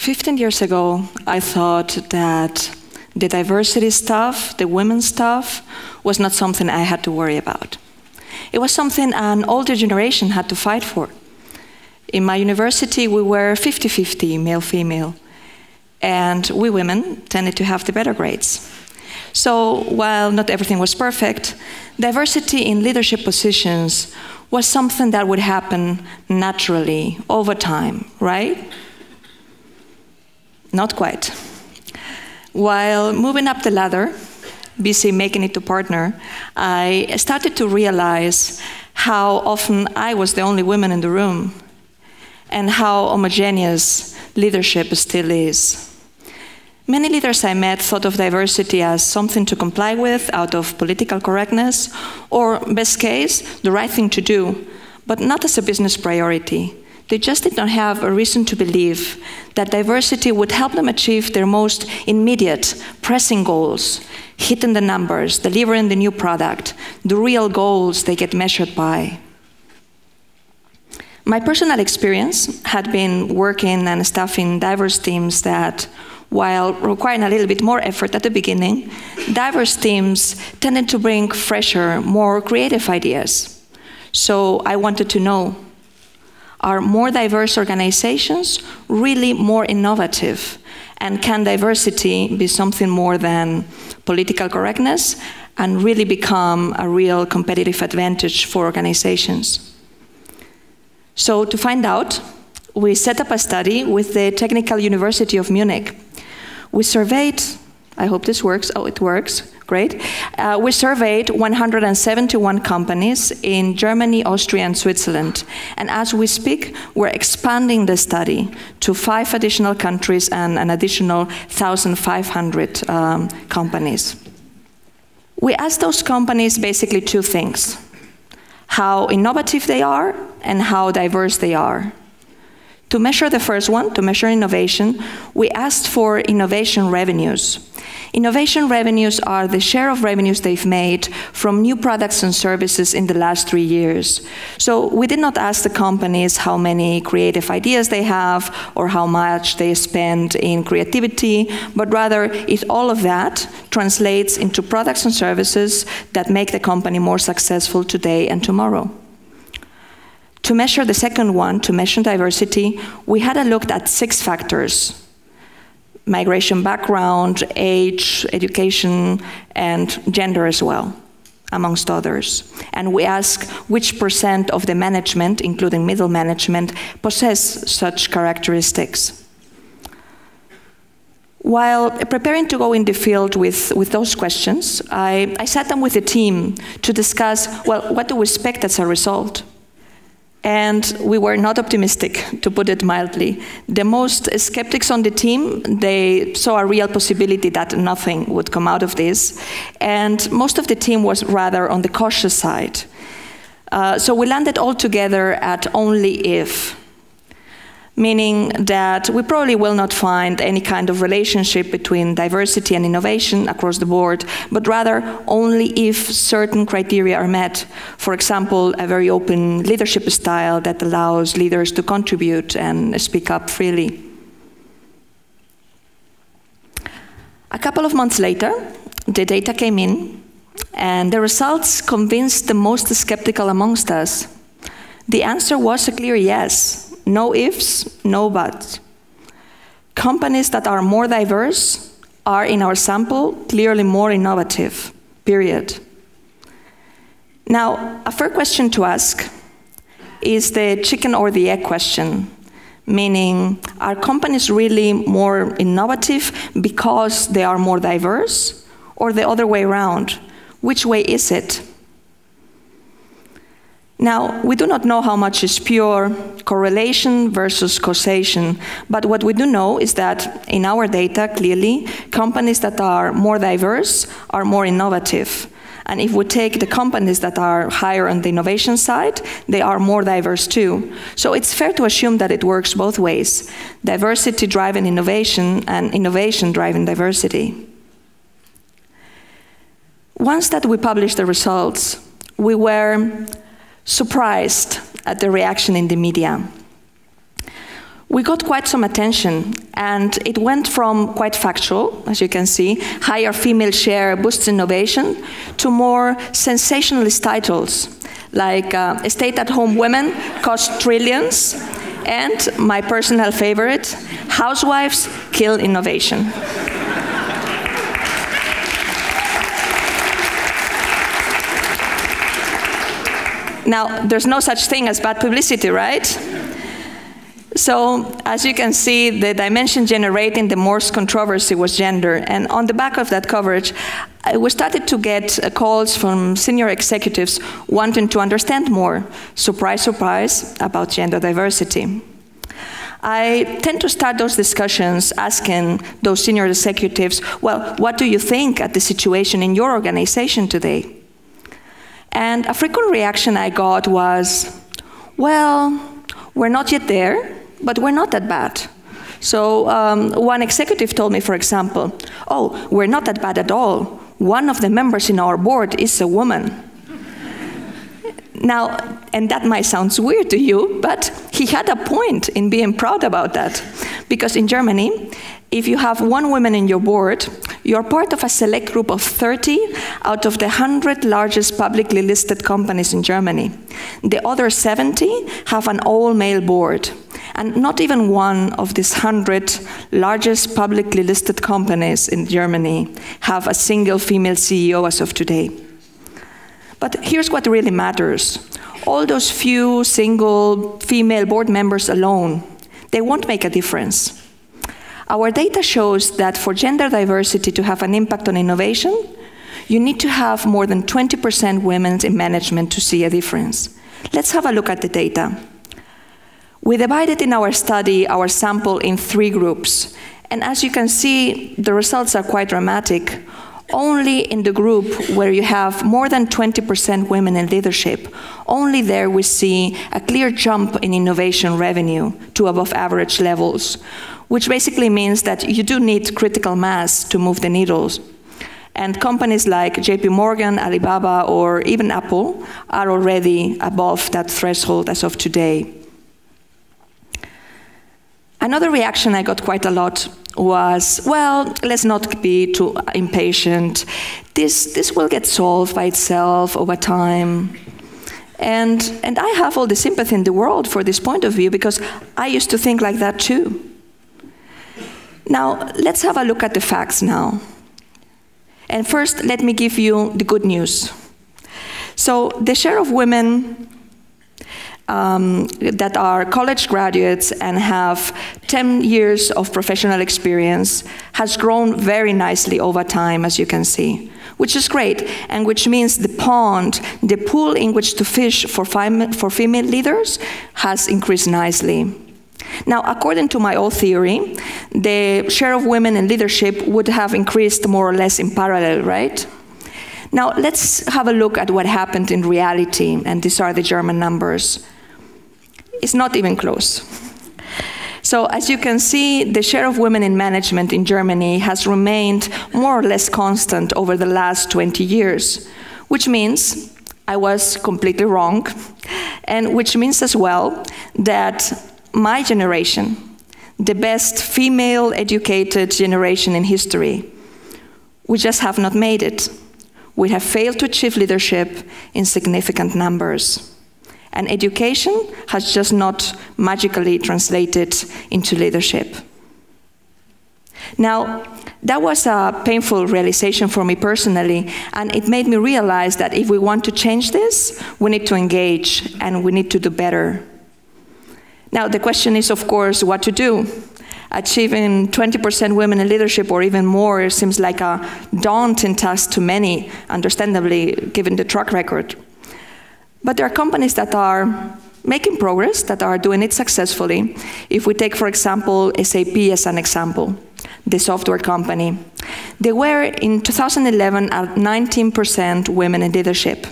15 years ago, I thought that the diversity stuff, the women's stuff, was not something I had to worry about. It was something an older generation had to fight for. In my university, we were 50-50 male-female, and we women tended to have the better grades. So while not everything was perfect, diversity in leadership positions was something that would happen naturally over time, right? Not quite. While moving up the ladder, busy making it to partner, I started to realize how often I was the only woman in the room, and how homogeneous leadership still is. Many leaders I met thought of diversity as something to comply with out of political correctness, or, best case, the right thing to do, but not as a business priority. They just did not have a reason to believe that diversity would help them achieve their most immediate, pressing goals, hitting the numbers, delivering the new product, the real goals they get measured by. My personal experience had been working and staffing diverse teams that, while requiring a little bit more effort at the beginning, diverse teams tended to bring fresher, more creative ideas. So I wanted to know, are more diverse organizations really more innovative? And can diversity be something more than political correctness and really become a real competitive advantage for organizations? So to find out, we set up a study with the Technical University of Munich. We surveyed, I hope this works, oh, it works, great. We surveyed 171 companies in Germany, Austria, and Switzerland. And as we speak, we're expanding the study to 5 additional countries and an additional 1,500 companies. We asked those companies basically 2 things: how innovative they are and how diverse they are. To measure the first one, to measure innovation, we asked for innovation revenues. Innovation revenues are the share of revenues they've made from new products and services in the last 3 years. So we did not ask the companies how many creative ideas they have or how much they spend in creativity, but rather if all of that translates into products and services that make the company more successful today and tomorrow. To measure the second one, to measure diversity, we had a look at 6 factors: migration background, age, education, and gender as well, amongst others. And we asked which % of the management, including middle management, possess such characteristics. While preparing to go in the field with those questions, I sat down with the team to discuss, well, what do we expect as a result? And we were not optimistic, to put it mildly. The most skeptics on the team, they saw a real possibility that nothing would come out of this. And most of the team was rather on the cautious side. So we landed all together at only if, meaning that we probably will not find any kind of relationship between diversity and innovation across the board, but rather only if certain criteria are met. For example, a very open leadership style that allows leaders to contribute and speak up freely. A couple of months later, the data came in, and the results convinced the most skeptical amongst us. The answer was a clear yes. No ifs, no buts. Companies that are more diverse are, in our sample, clearly more innovative, period. Now, a fair question to ask is the chicken or the egg question, meaning, are companies really more innovative because they are more diverse, or the other way around? Which way is it? Now, we do not know how much is pure correlation versus causation, but what we do know is that in our data, clearly, companies that are more diverse are more innovative. And if we take the companies that are higher on the innovation side, they are more diverse too. So it's fair to assume that it works both ways: diversity driving innovation and innovation driving diversity. Once that we published the results, we were surprised at the reaction in the media. we got quite some attention, and it went from quite factual, as you can see, higher female share boosts innovation, to more sensationalist titles, like stay-at-home women cost trillions, and my personal favorite, housewives kill innovation. Now, there's no such thing as bad publicity, right? So, as you can see, the dimension generating the most controversy was gender. And on the back of that coverage, we started to get calls from senior executives wanting to understand more, surprise, surprise, about gender diversity. I tend to start those discussions asking those senior executives, well, what do you think at the situation in your organization today? And a frequent reaction I got was, well, we're not yet there, but we're not that bad. So one executive told me, for example, oh, we're not that bad at all. One of the members in our board is a woman. Now, and that might sound weird to you, but he had a point in being proud about that. Because in Germany, if you have one woman in your board, you're part of a select group of 30 out of the 100 largest publicly listed companies in Germany. The other 70 have an all-male board. And not even one of these 100 largest publicly listed companies in Germany have a single female CEO as of today. But here's what really matters. All those few single female board members alone, they won't make a difference. Our data shows that for gender diversity to have an impact on innovation, you need to have more than 20% women in management to see a difference. Let's have a look at the data. We divided in our study our sample in 3 groups. And as you can see, the results are quite dramatic. Only in the group where you have more than 20% women in leadership, only there we see a clear jump in innovation revenue to above average levels, which basically means that you do need critical mass to move the needles. And companies like JP Morgan, Alibaba, or even Apple are already above that threshold as of today. Another reaction I got quite a lot was, well, let's not be too impatient. This will get solved by itself over time. And I have all the sympathy in the world for this point of view, because I used to think like that too. Now, let's have a look at the facts now. And first, let me give you the good news. So the share of women that are college graduates and have 10 years of professional experience has grown very nicely over time, as you can see, which is great, and which means the pond, the pool in which to fish for female leaders has increased nicely. Now, according to my old theory, the share of women in leadership would have increased more or less in parallel, right? Now, let's have a look at what happened in reality, and these are the German numbers. It's not even close. So, as you can see, the share of women in management in Germany has remained more or less constant over the last 20 years, which means I was completely wrong, and which means as well that my generation, the best female-educated generation in history, we just have not made it. We have failed to achieve leadership in significant numbers. And education has just not magically translated into leadership. Now, that was a painful realization for me personally, and it made me realize that if we want to change this, we need to engage and we need to do better. Now, the question is, of course, what to do. Achieving 20% women in leadership or even more seems like a daunting task to many, understandably, given the track record. But there are companies that are making progress, that are doing it successfully. If we take, for example, SAP as an example, the software company. They were, in 2011, at 19% women in leadership.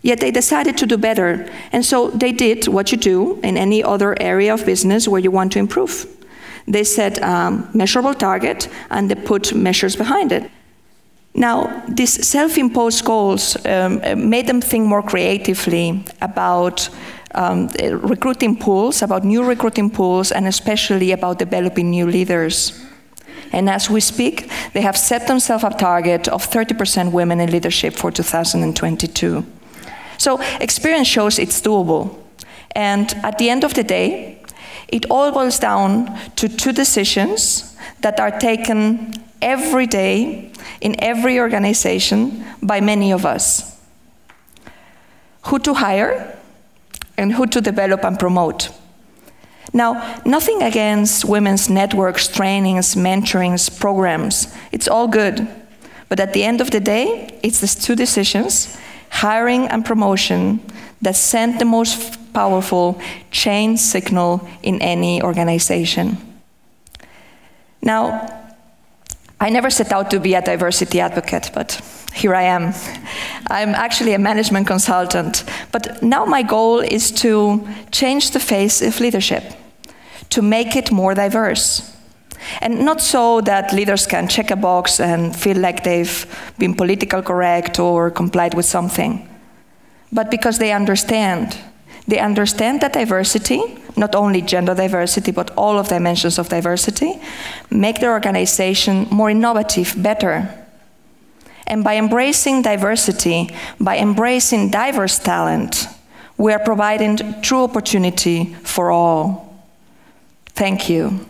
Yet they decided to do better. And so they did what you do in any other area of business where you want to improve. They set a measurable target, and they put measures behind it. Now, these self-imposed goals made them think more creatively about recruiting pools, about new recruiting pools, and especially about developing new leaders. And as we speak, they have set themselves a target of 30% women in leadership for 2022. So experience shows it's doable. And at the end of the day, it all boils down to two decisions that are taken every day in every organization by many of us. Who to hire and who to develop and promote. Now, nothing against women's networks, trainings, mentorings, programs. It's all good. But at the end of the day, it's these two decisions, hiring and promotion, that send the most powerful change signal in any organization. Now, I never set out to be a diversity advocate, but here I am. I'm actually a management consultant, but now my goal is to change the face of leadership, to make it more diverse. And not so that leaders can check a box and feel like they've been politically correct or complied with something, but because they understand. They understand that diversity, not only gender diversity, but all of dimensions of diversity, make their organization more innovative, better. And by embracing diversity, by embracing diverse talent, we are providing true opportunity for all. Thank you.